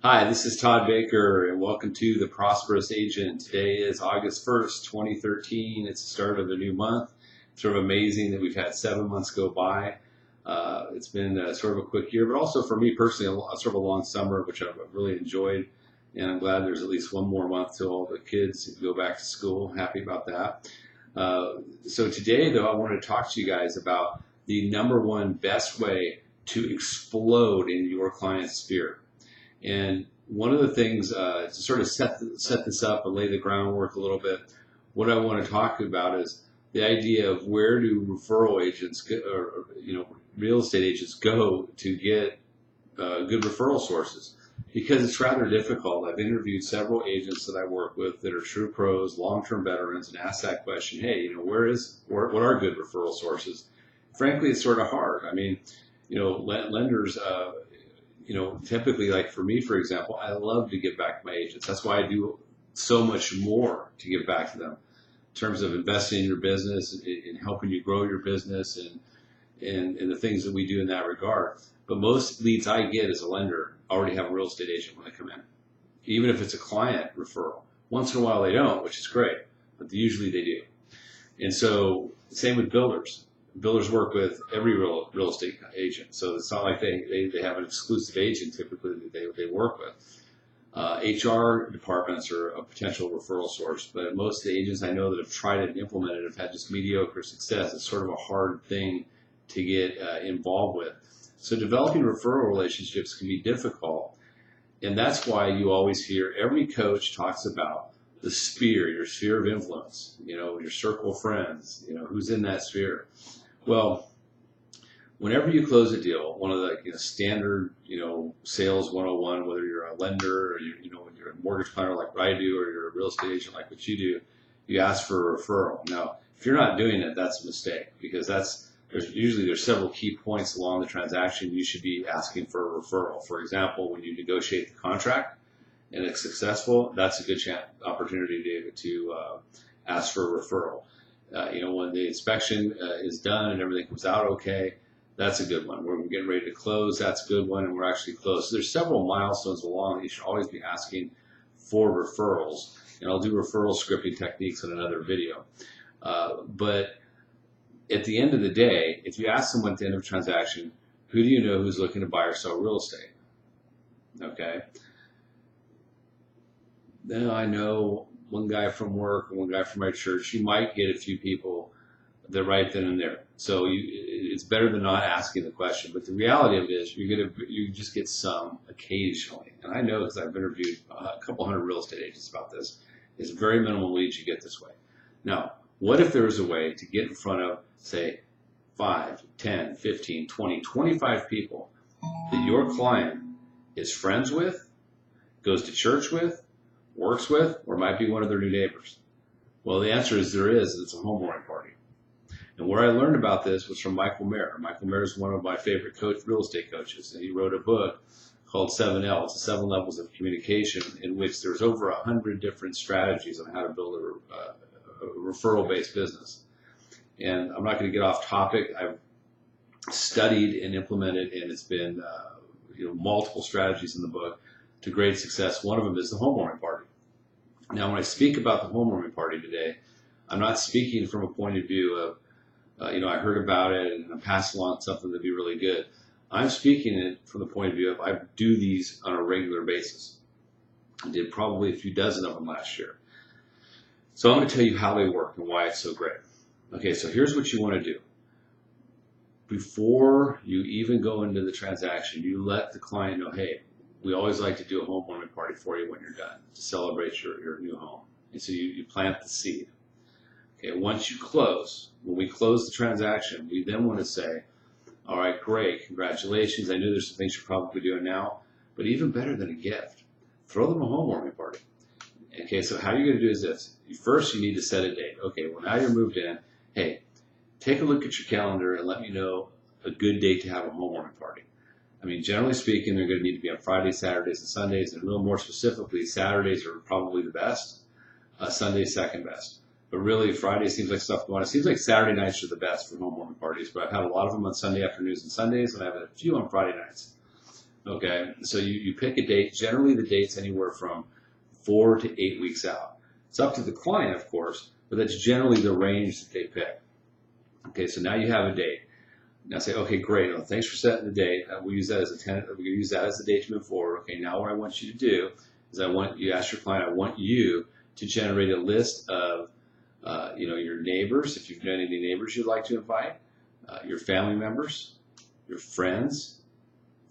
Hi, this is Todd Baker, and welcome to The Prosperous Agent. Today is August 1st, 2013. It's the start of a new month. It's sort of amazing that we've had 7 months go by. It's been sort of a quick year, but also for me personally, sort of a long summer, which I've really enjoyed. And I'm glad there's at least one more month till all the kids go back to school. Happy about that. So today, though, I want to talk to you guys about the number one best way to explode in your client's sphere. And one of the things to sort of set this up and lay the groundwork a little bit, what I want to talk about is the idea of where do referral agents or real estate agents go to get good referral sources, because it's rather difficult. I've interviewed several agents that I work with that are true pros, long-term veterans, and asked that question: hey, what are good referral sources? Frankly, it's sort of hard. I mean, lenders. Typically, like for me, for example, I love to give back to my agents. That's why I do so much more to give back to them in terms of investing in your business and helping you grow your business and the things that we do in that regard. But most leads I get as a lender already have a real estate agent when they come in, even if it's a client referral. Once in a while they don't, which is great, but usually they do. And so same with builders. Builders work with every real estate agent, so it's not like they have an exclusive agent typically that they work with. HR departments are a potential referral source, but most of the agents I know that have tried it and implemented it have had just mediocre success. It's sort of a hard thing to get involved with. So developing referral relationships can be difficult, and that's why you always hear every coach talks about the sphere, your sphere of influence, your circle of friends, who's in that sphere. Well, whenever you close a deal, one of the standard sales 101, whether you're a lender or you're a mortgage planner like I do, or you're a real estate agent like what you do, you ask for a referral. Now, if you're not doing it, that's a mistake, because there's several key points along the transaction you should be asking for a referral. For example, when you negotiate the contract and it's successful, that's a good opportunity to ask for a referral. When the inspection is done and everything comes out okay, that's a good one. We're getting ready to close, that's a good one, and we're actually closed. So there's several milestones along that you should always be asking for referrals, and I'll do referral scripting techniques in another video. But at the end of the day, if you ask someone at the end of a transaction, who do you know who's looking to buy or sell real estate? Okay. Then I know one guy from work and one guy from my church. You might get a few people that right then and there. So it's better than not asking the question. But the reality of it is you just get some occasionally. And I know, because I've interviewed a couple hundred real estate agents about this, it's very minimal leads you get this way. Now, what if there was a way to get in front of, say, 5, 10, 15, 20, 25 people that your client is friends with, goes to church with, works with, or might be one of their new neighbors? Well, the answer is there is. It's a homewarming party. And where I learned about this was from Michael Mayer. Michael Mayer is one of my favorite real estate coaches, and he wrote a book called 7L. It's the 7 levels of communication, in which there's over 100 different strategies on how to build a referral-based business. And I'm not going to get off topic. I've studied and implemented, and it's been multiple strategies in the book to great success. One of them is the homewarming party. Now, when I speak about the homewarming party today, I'm not speaking from a point of view of, I heard about it and I'm passing along something that'd be really good. I'm speaking it from the point of view of I do these on a regular basis. I did probably a few dozen of them last year. So I'm going to tell you how they work and why it's so great. Okay, so here's what you want to do. Before you even go into the transaction, you let the client know, hey, we always like to do a homewarming party for you when you're done to celebrate your new home. And so you plant the seed. Okay, once you close, when we close the transaction, we then want to say, all right, great, congratulations. I know there's some things you're probably doing now, but even better than a gift, throw them a homewarming party. Okay, so how you're going to do is this. First, you need to set a date. Okay, well, now you're moved in. Hey, take a look at your calendar and let me know a good date to have a homewarming party. I mean, generally speaking, they're going to need to be on Fridays, Saturdays, and Sundays, and a little more specifically, Saturdays are probably the best, Sundays second best. But really, Friday seems like stuff going on. It seems like Saturday nights are the best for homewarming parties, but I've had a lot of them on Sunday afternoons and Sundays, and I've had a few on Friday nights. Okay, so you pick a date. Generally, the date's anywhere from 4 to 8 weeks out. It's up to the client, of course, but that's generally the range that they pick. Okay, so now you have a date. Now say, okay, great. Well, thanks for setting the date. We use that as a tentative. We use that as the date to move forward. Okay, now what I want you to do is you ask your client, I want you to generate a list of, your neighbors, if you've got any neighbors you'd like to invite, your family members, your friends,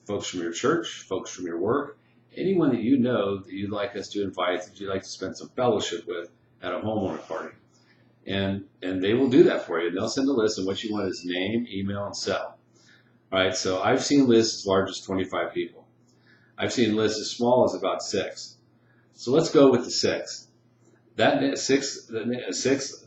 folks from your church, folks from your work, anyone that you know that you'd like us to invite, that you'd like to spend some fellowship with at a homeowner party. And they will do that for you. And they'll send a list, and what you want is name, email, and cell. All right, so I've seen lists as large as 25 people. I've seen lists as small as about 6. So let's go with the 6. That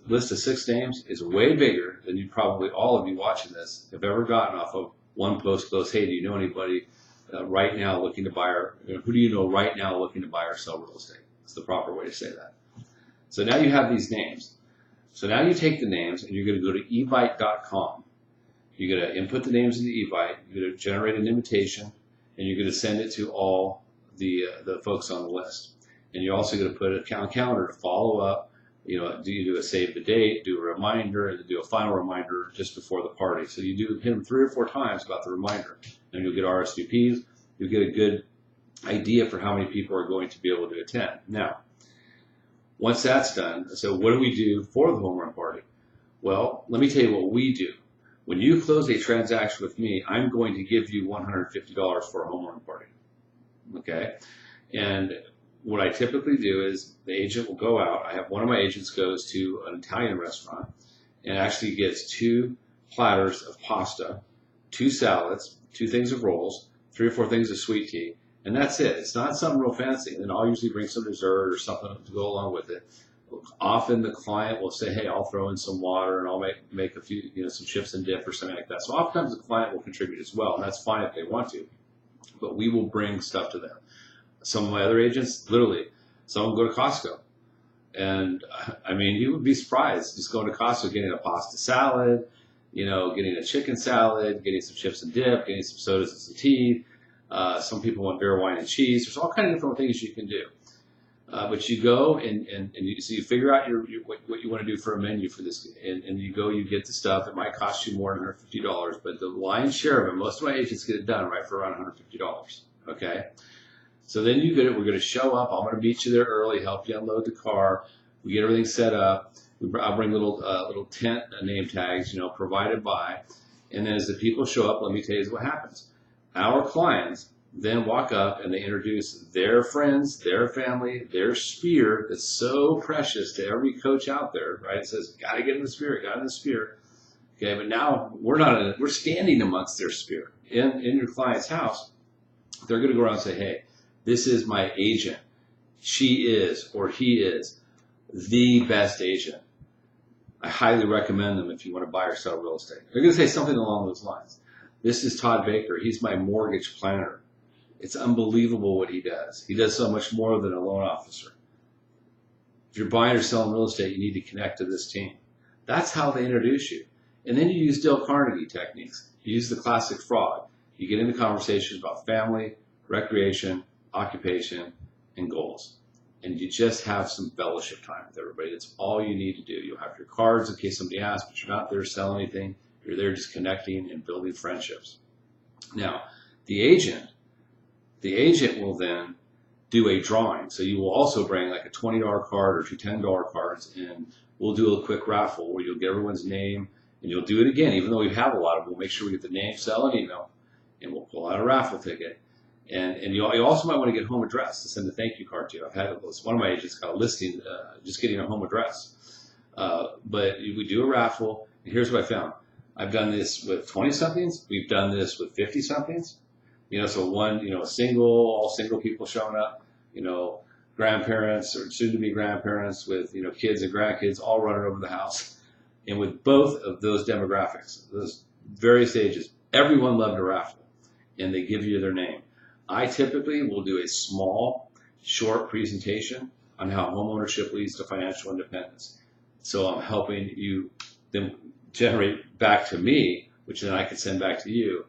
list of 6 names is way bigger than you probably, all of you watching this, have ever gotten off of one post goes, hey, do you know anybody right now looking to buy who do you know right now looking to buy or sell real estate? That's the proper way to say that. So now you have these names. So now you take the names and you're going to go to evite.com. You're going to input the names into Evite. You're going to generate an invitation, and you're going to send it to all the folks on the list. And you're also going to put a calendar to follow up. Do you do a save the date, do a reminder, and do a final reminder just before the party. So you do hit them 3 or 4 times about the reminder, and you'll get RSVPs. You'll get a good idea for how many people are going to be able to attend. Now, once that's done, so what do we do for the home run party? Well, let me tell you what we do. When you close a transaction with me, I'm going to give you $150 for a home run party. Okay? And what I typically do is the agent will go out. I have one of my agents goes to an Italian restaurant and actually gets 2 platters of pasta, 2 salads, 2 things of rolls, 3 or 4 things of sweet tea, and that's it. It's not something real fancy. And then I'll usually bring some dessert or something to go along with it. Often the client will say, hey, I'll throw in some water and I'll make a few, some chips and dip or something like that. So oftentimes the client will contribute as well, and that's fine if they want to. But we will bring stuff to them. Some of my other agents, literally, some of them go to Costco. And I mean, you would be surprised just going to Costco, getting a pasta salad, getting a chicken salad, getting some chips and dip, getting some sodas and some tea. Some people want beer, wine, and cheese. There's all kinds of different things you can do. But you go and you figure out what you want to do for a menu for this, and you go, you get the stuff. It might cost you more than $150, but the lion's share of it, most of my agents get it done right for around $150. Okay, so then you get it. We're going to show up. I'm going to meet you there early, help you unload the car. We get everything set up. I'll bring little tent name tags, provided by, and then as the people show up, let me tell you what happens. Our clients then walk up and they introduce their friends, their family, their sphere that's so precious to every coach out there, right? It says, got to get in the sphere, got in the sphere. Okay, but now we're standing amongst their sphere in your client's house. They're going to go around and say, hey, this is my agent. She is, or he is, the best agent. I highly recommend them if you want to buy or sell real estate. They're going to say something along those lines. This is Todd Baker. He's my mortgage planner. It's unbelievable what he does. He does so much more than a loan officer. If you're buying or selling real estate, you need to connect to this team. That's how they introduce you. And then you use Dale Carnegie techniques. You use the classic frog. You get into conversations about family, recreation, occupation, and goals. And you just have some fellowship time with everybody. That's all you need to do. You'll have your cards in case somebody asks, but you're not there to sell anything. You're there just connecting and building friendships. Now, the agent will then do a drawing. So you will also bring like a $20 card or 2 $10 cards, and we'll do a quick raffle where you'll get everyone's name, and you'll do it again. Even though we have a lot of them, we'll make sure we get the name, cell, and email, and we'll pull out a raffle ticket. And you also might want to get home address to send a thank you card to. I've had one of my agents got a listing, just getting a home address. But we do a raffle, and here's what I found. I've done this with 20-somethings. We've done this with 50-somethings. So one, all single people showing up, grandparents or soon-to-be grandparents with, kids and grandkids all running over the house. And with both of those demographics, those various ages, everyone loved a raffle, and they give you their name. I typically will do a small, short presentation on how homeownership leads to financial independence. So I'm helping you then generate back to me, which then I can send back to you,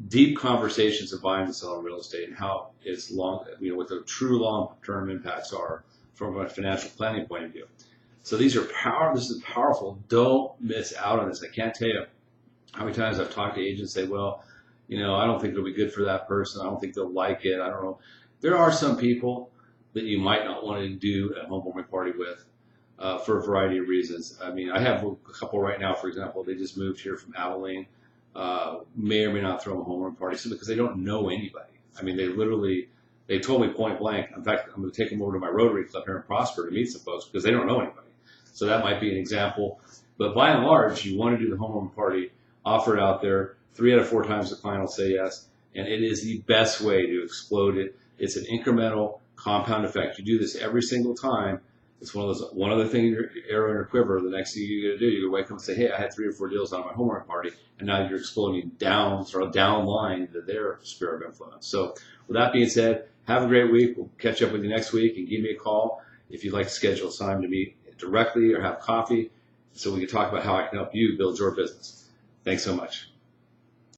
deep conversations of buying and selling real estate and how it's long, what the true long-term impacts are from a financial planning point of view. So these are this is powerful. Don't miss out on this. I can't tell you how many times I've talked to agents say, well, I don't think it'll be good for that person. I don't think they'll like it. I don't know. There are some people that you might not want to do a homewarming party with for a variety of reasons. I mean, I have a couple right now, for example, they just moved here from Abilene. May or may not throw a homewarming party because they don't know anybody. I mean, they told me point blank. In fact, I'm going to take them over to my Rotary Club here in Prosper to meet some folks because they don't know anybody. So that might be an example. But by and large, you want to do the homewarming party, offer it out there. 3 out of 4 times the client will say yes. And it is the best way to explode it. It's an incremental compound effect. You do this every single time. It's one other thing in your arrow in your quiver. The next thing you're going to do, you're going to wake up and say, hey, I had 3 or 4 deals on my homework party, and now you're exploding down line to their sphere of influence. So with that being said, have a great week. We'll catch up with you next week, and give me a call if you'd like to schedule a time to meet directly or have coffee so we can talk about how I can help you build your business. Thanks so much.